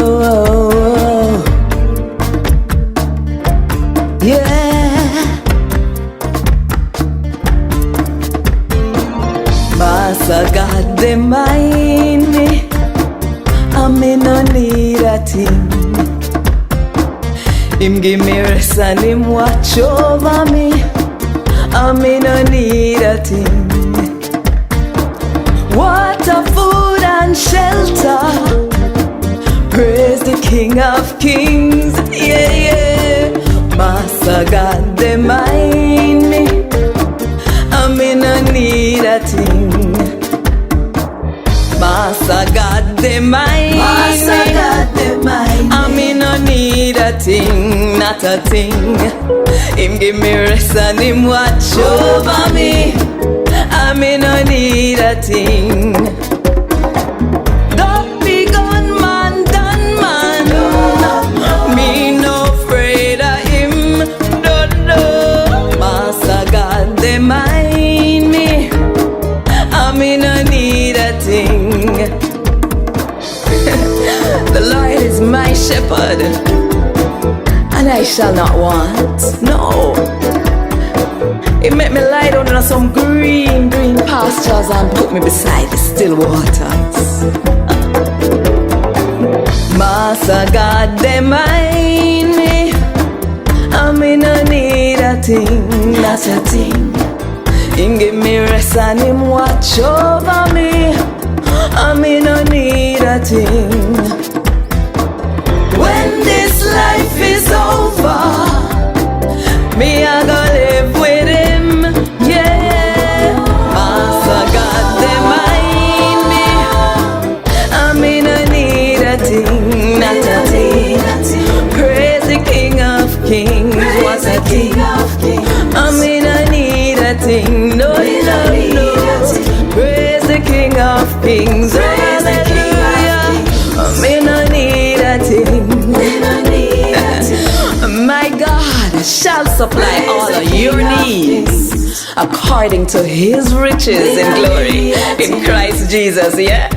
Whoa, yeah. Master God, they mind me. I me no need a thing. Him give me rest and him watch over me. I me no need a thing. Water, food and shelter. Praise the King of Kings. Yeah, yeah. Master God, they mind me. I me no need a thing. Master God, they mind me. Master God, they mind me. I me no need a thing, not a thing. Him give me rest and him watch over me. I me no need a thing. Don't be gone man, done man. Me no afraid of him. No. Master God, they mind me. I me no need a thing. The Lord is my shepherd, and I shall not want. No. He make me lie down in some green pastures and put me beside the still waters. Master God, they mind me. I me no need a thing, not a thing. Him give me rest and him watch over me. I me no need a thing. When this life is over, me I go live with him, yeah. Master God, they mind me. I me no need a thing, not a thing. Praise the King of Kings, what a king. I me no need a thing, no. Praise the King of Kings, hallelujah. I me no need a thing. My God shall supply all of your needs according to his riches in glory in Christ Jesus, yeah.